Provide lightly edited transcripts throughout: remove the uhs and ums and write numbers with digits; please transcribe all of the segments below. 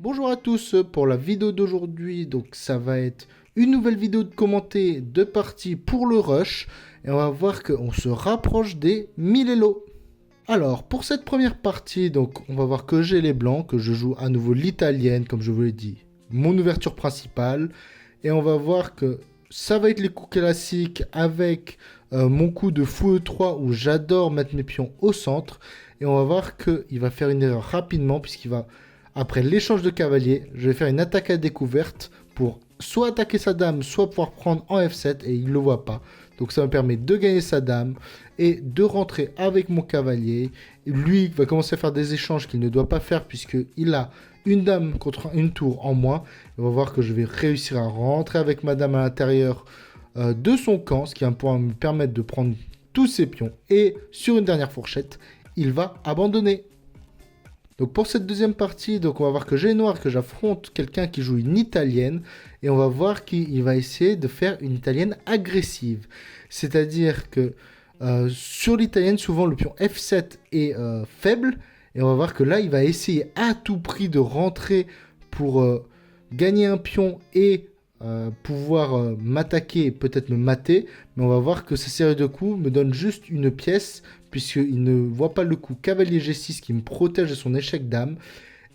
Bonjour à tous pour la vidéo d'aujourd'hui. Donc ça va être une nouvelle vidéo de commenter de partie pour le rush. Et on va voir qu'on se rapproche des 1000 Elo. Alors pour cette première partie, donc on va voir que j'ai les blancs, que je joue à nouveau l'italienne comme je vous l'ai dit. Mon ouverture principale. Et on va voir que ça va être les coups classiques avec mon coup de fou E3 où j'adore mettre mes pions au centre. Et on va voir qu'il va faire une erreur rapidement puisqu'il va... Après l'échange de cavalier, je vais faire une attaque à découverte pour soit attaquer sa dame, soit pouvoir prendre en F7 et il ne le voit pas. Donc ça me permet de gagner sa dame et de rentrer avec mon cavalier. Lui va commencer à faire des échanges qu'il ne doit pas faire puisqu'il a une dame contre une tour en moins. On va voir que je vais réussir à rentrer avec ma dame à l'intérieur de son camp, ce qui va pouvoir me permettre de prendre tous ses pions. Et sur une dernière fourchette, il va abandonner. Donc pour cette deuxième partie, donc on va voir que j'ai noir, que j'affronte quelqu'un qui joue une italienne. Et on va voir qu'il va essayer de faire une italienne agressive. C'est-à-dire que sur l'italienne, souvent le pion F7 est faible. Et on va voir que là, il va essayer à tout prix de rentrer pour gagner un pion et pouvoir m'attaquer et peut-être me mater. Mais on va voir que sa série de coups me donne juste une pièce puisqu'il ne voit pas le coup cavalier G6 qui me protège de son échec dame.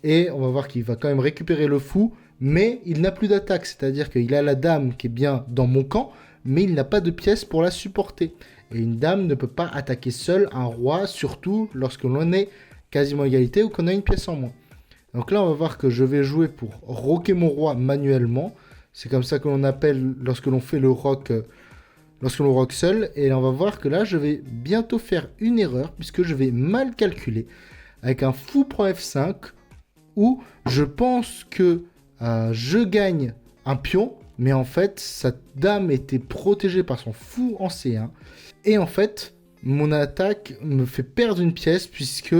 Et on va voir qu'il va quand même récupérer le fou, mais il n'a plus d'attaque. C'est-à-dire qu'il a la dame qui est bien dans mon camp, mais il n'a pas de pièce pour la supporter. Et une dame ne peut pas attaquer seule un roi, surtout lorsque l'on est quasiment égalité ou qu'on a une pièce en moins. Donc là, on va voir que je vais jouer pour roquer mon roi manuellement. C'est comme ça que l'on appelle lorsque l'on fait le rock, lorsque l'on rock seul. Et on va voir que là, je vais bientôt faire une erreur puisque je vais mal calculer avec un fou prend F5 où je pense que je gagne un pion, mais en fait, sa dame était protégée par son fou en C1. Et en fait, mon attaque me fait perdre une pièce puisque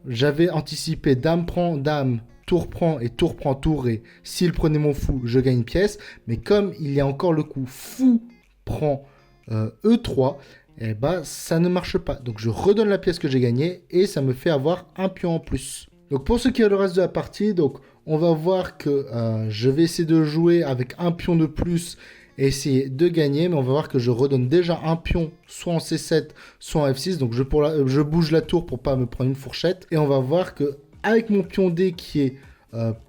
j'avais anticipé dame prend dame, tour prend et tour prend tour, et s'il prenait mon fou, je gagne une pièce. Mais comme il y a encore le coup fou prend E3, et bah ça ne marche pas. Donc je redonne la pièce que j'ai gagnée et ça me fait avoir un pion en plus. Donc pour ce qui est le reste de la partie, donc on va voir que je vais essayer de jouer avec un pion de plus et essayer de gagner, mais on va voir que je redonne déjà un pion soit en C7 soit en F6, donc je bouge la tour pour pas me prendre une fourchette. Et on va voir que avec mon pion D qui est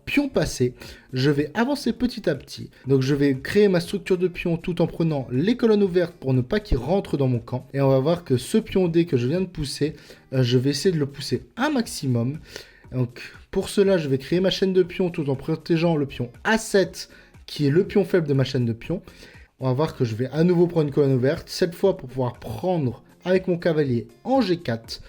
pion passé, je vais avancer petit à petit. Donc je vais créer ma structure de pion tout en prenant les colonnes ouvertes pour ne pas qu'il rentre dans mon camp. Et on va voir que ce pion D que je viens de pousser, je vais essayer de le pousser un maximum. Donc pour cela, je vais créer ma chaîne de pions tout en protégeant le pion A7 qui est le pion faible de ma chaîne de pions. On va voir que je vais à nouveau prendre une colonne ouverte, cette fois pour pouvoir prendre avec mon cavalier en G4.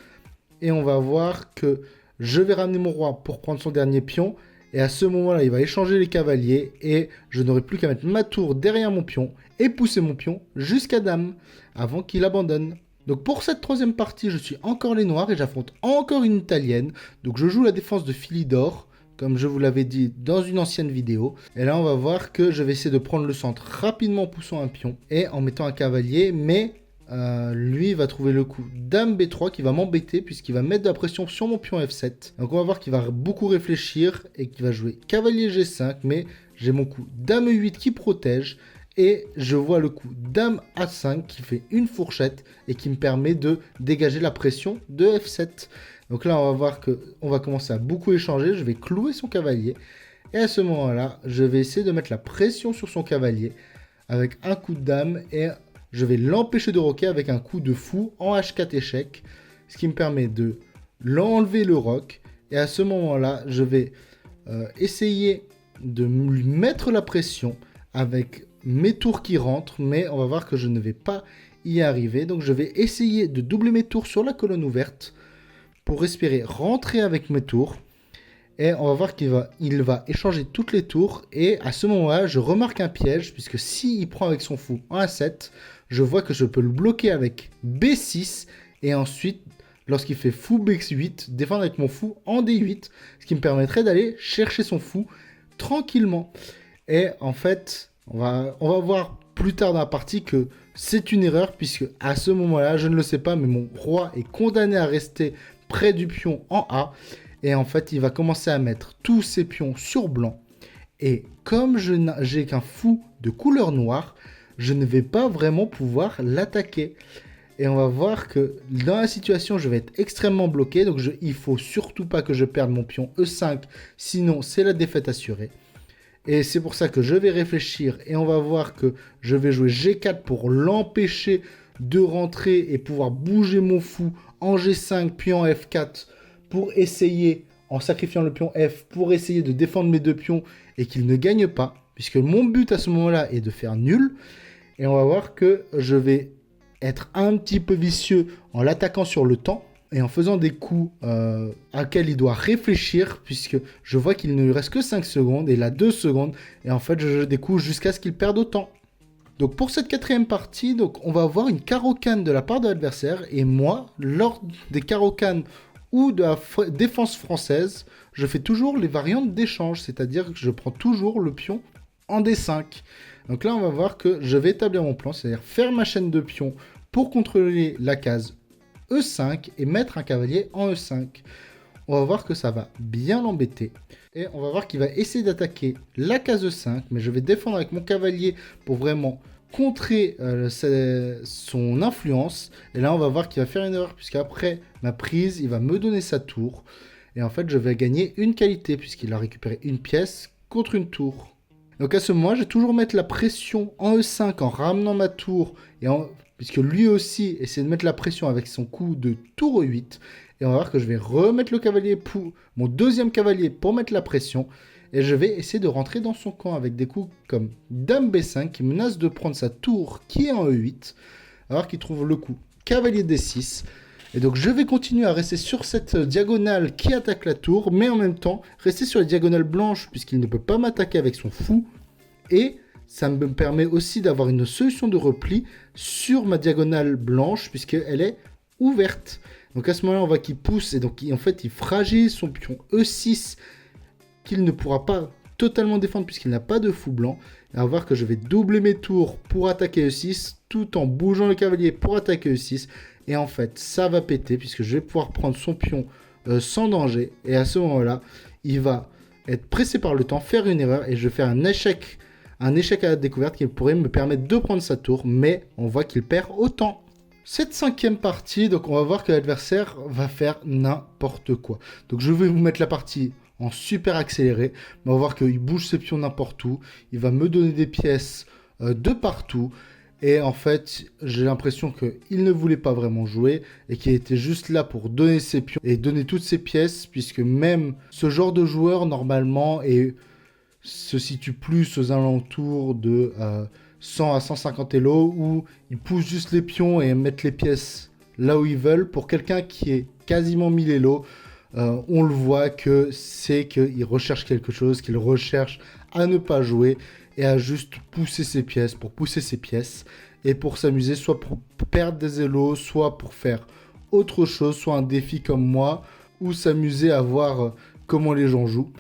Et on va voir que je vais ramener mon roi pour prendre son dernier pion. Et à ce moment-là, il va échanger les cavaliers et je n'aurai plus qu'à mettre ma tour derrière mon pion et pousser mon pion jusqu'à dame avant qu'il abandonne. Donc pour cette troisième partie, je suis encore les noirs et j'affronte encore une italienne. Donc je joue la défense de Philidor, comme je vous l'avais dit dans une ancienne vidéo. Et là, on va voir que je vais essayer de prendre le centre rapidement en poussant un pion et en mettant un cavalier. Mais lui, il va trouver le coup dame B3 qui va m'embêter puisqu'il va mettre de la pression sur mon pion F7. Donc on va voir qu'il va beaucoup réfléchir et qu'il va jouer cavalier G5. Mais j'ai mon coup dame E8 qui protège. Et je vois le coup dame A5 qui fait une fourchette et qui me permet de dégager la pression de F7. Donc là, on va voir qu'on va commencer à beaucoup échanger. Je vais clouer son cavalier. Et à ce moment-là, je vais essayer de mettre la pression sur son cavalier avec un coup de dame. Et je vais l'empêcher de roquer avec un coup de fou en H4 échec. Ce qui me permet de l'enlever le roc. Et à ce moment-là, je vais essayer de lui mettre la pression avec mes tours qui rentrent. Mais on va voir que je ne vais pas y arriver. Donc je vais essayer de doubler mes tours sur la colonne ouverte pour espérer rentrer avec mes tours. Et on va voir qu'il va échanger toutes les tours. Et à ce moment-là, je remarque un piège. Puisque s'il prend avec son fou en A7, je vois que je peux le bloquer avec B6. Et ensuite, lorsqu'il fait fou B8, défendre avec mon fou en D8. Ce qui me permettrait d'aller chercher son fou tranquillement. Et en fait, on va voir plus tard dans la partie que c'est une erreur. Puisque à ce moment-là, je ne le sais pas, mais mon roi est condamné à rester près du pion en A. Et en fait, il va commencer à mettre tous ses pions sur blanc. Et comme j'ai qu'un fou de couleur noire, je ne vais pas vraiment pouvoir l'attaquer. Et on va voir que dans la situation, je vais être extrêmement bloqué. Donc il faut surtout pas que je perde mon pion E5, sinon c'est la défaite assurée. Et c'est pour ça que je vais réfléchir et on va voir que je vais jouer G4 pour l'empêcher de rentrer et pouvoir bouger mon fou en G5 puis en F4 pour essayer, en sacrifiant le pion F, pour essayer de défendre mes deux pions et qu'il ne gagne pas, puisque mon but à ce moment-là est de faire nul. Et on va voir que je vais être un petit peu vicieux en l'attaquant sur le temps et en faisant des coups auxquels il doit réfléchir, puisque je vois qu'il ne lui reste que 5 secondes et il a 2 secondes. Et en fait, je joue des coups jusqu'à ce qu'il perde autant. Donc pour cette quatrième partie, donc, on va avoir une carreau-canne de la part de l'adversaire. Et moi, lors des carreau-cannes ou de la défense française, je fais toujours les variantes d'échange, c'est-à-dire que je prends toujours le pion en D5. Donc là, on va voir que je vais établir mon plan, c'est-à-dire faire ma chaîne de pions pour contrôler la case E5 et mettre un cavalier en E5. On va voir que ça va bien l'embêter. Et on va voir qu'il va essayer d'attaquer la case E5, mais je vais défendre avec mon cavalier pour vraiment contrer son influence. Et là, on va voir qu'il va faire une erreur, puisqu'après ma prise, il va me donner sa tour. Et en fait, je vais gagner une qualité, puisqu'il a récupéré une pièce contre une tour. Donc à ce moment, je vais toujours mettre la pression en E5 en ramenant ma tour, puisque lui aussi essaie de mettre la pression avec son coup de tour E8. Et on va voir que je vais remettre le cavalier mon deuxième cavalier pour mettre la pression. Et je vais essayer de rentrer dans son camp avec des coups comme Dame B5 qui menace de prendre sa tour qui est en E8. Alors qu'il trouve le coup cavalier D6. Et donc je vais continuer à rester sur cette diagonale qui attaque la tour, mais en même temps rester sur la diagonale blanche puisqu'il ne peut pas m'attaquer avec son fou. Et ça me permet aussi d'avoir une solution de repli sur ma diagonale blanche puisqu'elle est ouverte. Donc à ce moment-là, on voit qu'il pousse et donc en fait il fragilise son pion E6 qu'il ne pourra pas totalement défendre puisqu'il n'a pas de fou blanc. Et on va voir que je vais doubler mes tours pour attaquer E6 tout en bougeant le cavalier pour attaquer E6. Et en fait, ça va péter puisque je vais pouvoir prendre son pion sans danger. Et à ce moment-là, il va être pressé par le temps, faire une erreur et je vais faire un échec à la découverte qui pourrait me permettre de prendre sa tour. Mais on voit qu'il perd autant. Cette cinquième partie, donc on va voir que l'adversaire va faire n'importe quoi. Donc je vais vous mettre la partie en super accéléré. Mais on va voir qu'il bouge ses pions n'importe où. Il va me donner des pièces de partout. Et en fait, j'ai l'impression qu'il ne voulait pas vraiment jouer et qu'il était juste là pour donner ses pions et donner toutes ses pièces, puisque même ce genre de joueur, normalement, se situe plus aux alentours de 100 à 150 elo, où ils poussent juste les pions et mettent les pièces là où ils veulent. Pour quelqu'un qui est quasiment 1000 elo, on le voit que c'est qu'il recherche quelque chose, qu'il recherche à ne pas jouer et à juste pousser ses pièces pour pousser ses pièces et pour s'amuser, soit pour perdre des élos, soit pour faire autre chose, soit un défi comme moi, ou s'amuser à voir comment les gens jouent.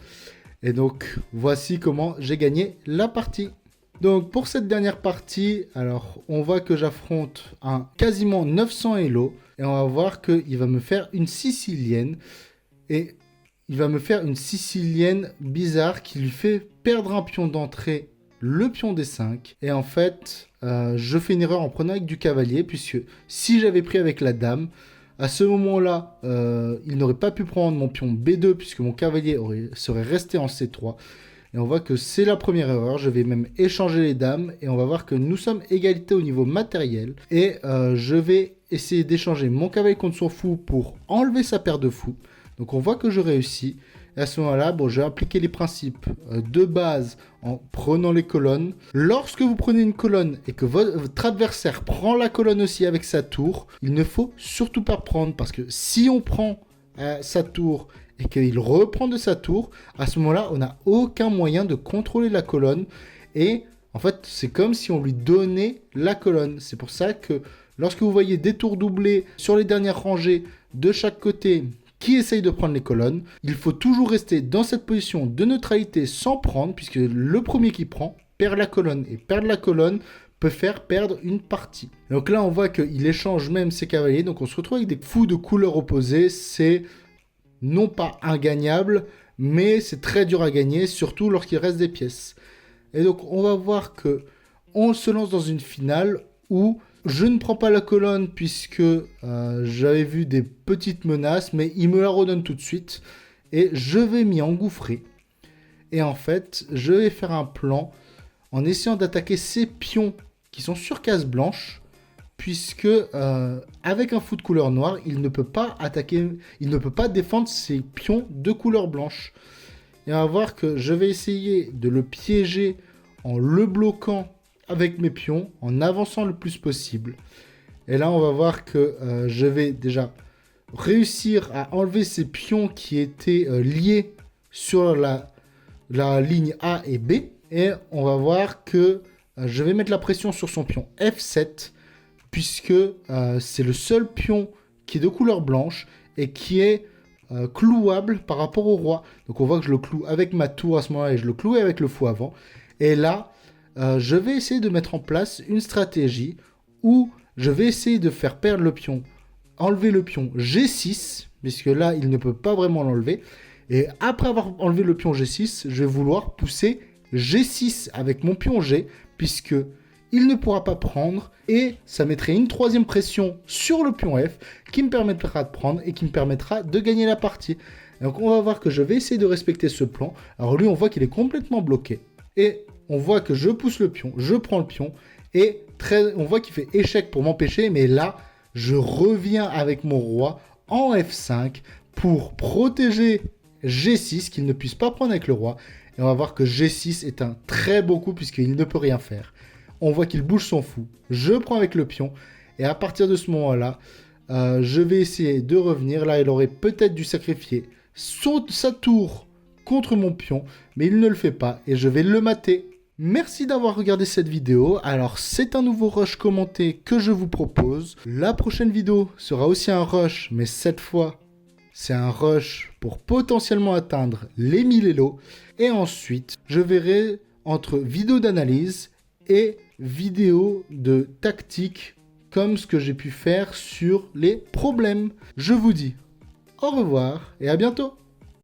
Et donc, voici comment j'ai gagné la partie. Donc, pour cette dernière partie, alors, on voit que j'affronte un quasiment 900 elo, et on va voir qu'il va me faire une sicilienne, et il va me faire une sicilienne bizarre qui lui fait perdre un pion d'entrée, le pion D5. Et en fait, je fais une erreur en prenant avec du cavalier, puisque si j'avais pris avec la dame, à ce moment-là, il n'aurait pas pu prendre mon pion B2, puisque mon cavalier serait resté en C3. Et on voit que c'est la première erreur. Je vais même échanger les dames, et on va voir que nous sommes égalité au niveau matériel. Et je vais essayer d'échanger mon cavalier contre son fou pour enlever sa paire de fous. Donc on voit que je réussis. Et à ce moment-là, bon, je vais appliquer les principes de base en prenant les colonnes. Lorsque vous prenez une colonne et que votre adversaire prend la colonne aussi avec sa tour, il ne faut surtout pas prendre, parce que si on prend sa tour et qu'il reprend de sa tour, à ce moment-là, on n'a aucun moyen de contrôler la colonne. Et en fait, c'est comme si on lui donnait la colonne. C'est pour ça que lorsque vous voyez des tours doublés sur les dernières rangées de chaque côté qui essaye de prendre les colonnes, il faut toujours rester dans cette position de neutralité sans prendre, puisque le premier qui prend perd la colonne, et perdre la colonne peut faire perdre une partie. Donc là, on voit qu'il échange même ses cavaliers, donc on se retrouve avec des fous de couleurs opposées. C'est non pas ingagnable, mais c'est très dur à gagner, surtout lorsqu'il reste des pièces. Et donc on va voir que on se lance dans une finale où je ne prends pas la colonne puisque j'avais vu des petites menaces, mais il me la redonne tout de suite. Et je vais m'y engouffrer. Et en fait, je vais faire un plan en essayant d'attaquer ces pions qui sont sur case blanche, puisque avec un fou de couleur noire, il ne peut pas attaquer, il ne peut pas défendre ces pions de couleur blanche. Et on va voir que je vais essayer de le piéger en le bloquant avec mes pions, en avançant le plus possible. Et là, on va voir que je vais déjà réussir à enlever ces pions qui étaient liés sur la ligne A et B. Et on va voir que je vais mettre la pression sur son pion F7, puisque c'est le seul pion qui est de couleur blanche et qui est clouable par rapport au roi. Donc on voit que je le cloue avec ma tour à ce moment-là et je le clouais avec le fou avant. Et là, je vais essayer de mettre en place une stratégie où je vais essayer de faire perdre le pion, enlever le pion G6, puisque là, il ne peut pas vraiment l'enlever. Et après avoir enlevé le pion G6, je vais vouloir pousser G6 avec mon pion G, puisque il ne pourra pas prendre, et ça mettrait une troisième pression sur le pion F, qui me permettra de prendre et qui me permettra de gagner la partie. Donc on va voir que je vais essayer de respecter ce plan. Alors lui, on voit qu'il est complètement bloqué. Et on voit que je pousse le pion, je prends le pion, et on voit qu'il fait échec pour m'empêcher, mais là, je reviens avec mon roi en F5 pour protéger G6, qu'il ne puisse pas prendre avec le roi. Et on va voir que G6 est un très beau coup, puisqu'il ne peut rien faire. On voit qu'il bouge son fou, je prends avec le pion, et à partir de ce moment-là, je vais essayer de revenir. Là, il aurait peut-être dû sacrifier sa tour contre mon pion, mais il ne le fait pas, et je vais le mater. Merci d'avoir regardé cette vidéo. Alors c'est un nouveau rush commenté que je vous propose. La prochaine vidéo sera aussi un rush, mais cette fois c'est un rush pour potentiellement atteindre les 1000 Elo. Et ensuite je verrai entre vidéo d'analyse et vidéo de tactique comme ce que j'ai pu faire sur les problèmes. Je vous dis au revoir et à bientôt.